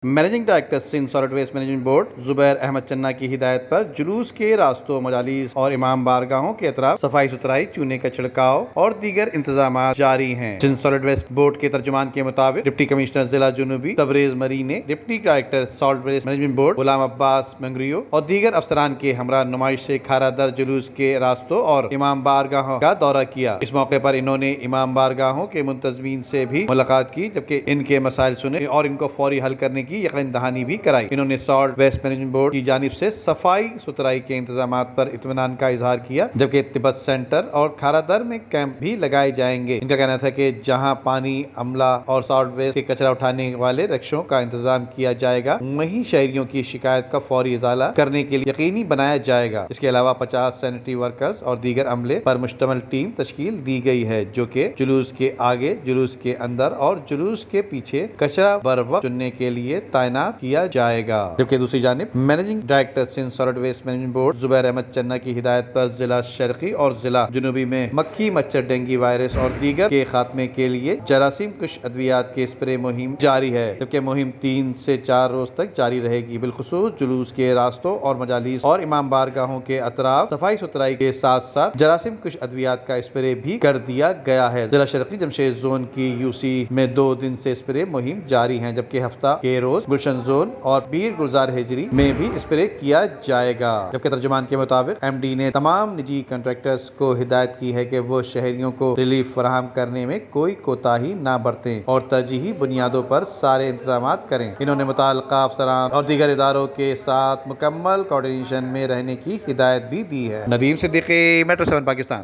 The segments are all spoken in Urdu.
Managing director Sindh solid waste management board Zubair Ahmed Channa کی ہدایت پر جلوس کے راستوں، مجالس اور امام بارگاہوں کے اطراف صفائی ستھرائی، چونے کا چھڑکاؤ اور دیگر انتظامات جاری ہیں۔ سندھ سالڈ ویسٹ بورڈ کے ترجمان کے مطابق ڈپٹی کمشنر ضلع جنوبی تبریز مری نے deputy director solid waste management board Ghulam Abbas منگریو اور دیگر افسران کے ہمراہ نمائش سے کھارا در جلوس کے راستوں اور امام بارگاہوں کا دورہ کیا۔ اس موقع پر انہوں نے امام بارگاہوں کے منتظمین سے بھی ملاقات کی، جبکہ ان کے مسائل سنے اور ان کو فوری حل کرنے کی یقین دہانی بھی کرائی۔ انہوں نے سالڈ ویسٹ مینجمنٹ بورڈ کی جانب سے صفائی ستھرائی کے انتظامات پر اطمینان کا اظہار کیا، جبکہ تبت سینٹر اور کھارا در میں کیمپ بھی لگائے جائیں گے۔ ان کا کہنا تھا کہ جہاں پانی، عملہ اور سالڈ ویسٹ کے کچرا اٹھانے والے رکشوں کا انتظام کیا جائے گا، وہیں شہریوں کی شکایت کا فوری ازالہ کرنے کے لیے یقینی بنایا جائے گا۔ اس کے علاوہ 50 سینیٹری ورکرز اور دیگر عملے پر مشتمل ٹیم تشکیل دی گئی ہے، جو کہ جلوس کے آگے، جلوس کے اندر اور جلوس کے پیچھے کچرا بروقت چننے کے لیے تعینات کیا جائے گا۔ جبکہ دوسری جانب managing director Sindh solid waste management board Zubair Ahmed Channa کی ہدایت پر ضلع شرقی اور ضلع جنوبی میں مکھی، مچھر، ڈینگی وائرس اور دیگر کے خاتمے کے لیے جراثیم کش ادویات کے اسپرے مہم جاری ہے، جبکہ مہم 3 سے 4 روز تک جاری رہے گی۔ بالخصوص جلوس کے راستوں اور مجالس اور امام بارگاہوں کے اطراف صفائی ستھرائی کے ساتھ ساتھ جراثیم کش ادویات کا اسپرے بھی کر دیا گیا ہے۔ ضلع شرقی جمشید زون کی UC میں 2 دن سے اسپرے مہم جاری ہے، جبکہ ہفتہ کے روز گلشن زون اور پیر گلزار ہجری میں بھی اسپرے کیا جائے گا۔ جبکہ ترجمان کے مطابق MD نے تمام نجی کنٹریکٹرز کو ہدایت کی ہے کہ وہ شہریوں کو ریلیف فراہم کرنے میں کوئی کوتاہی نہ برتیں اور ترجیحی بنیادوں پر سارے انتظامات کریں۔ انہوں نے متعلقہ افسران اور دیگر اداروں کے ساتھ مکمل کوارڈینیشن میں رہنے کی ہدایت بھی دی ہے۔ ندیم صدیقی، میٹرو 7 پاکستان۔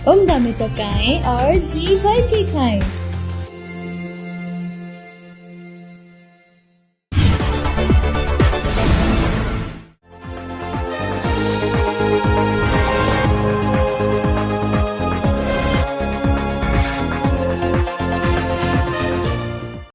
عمدہ میں پکائیں اور جی بھر کے کھائیں۔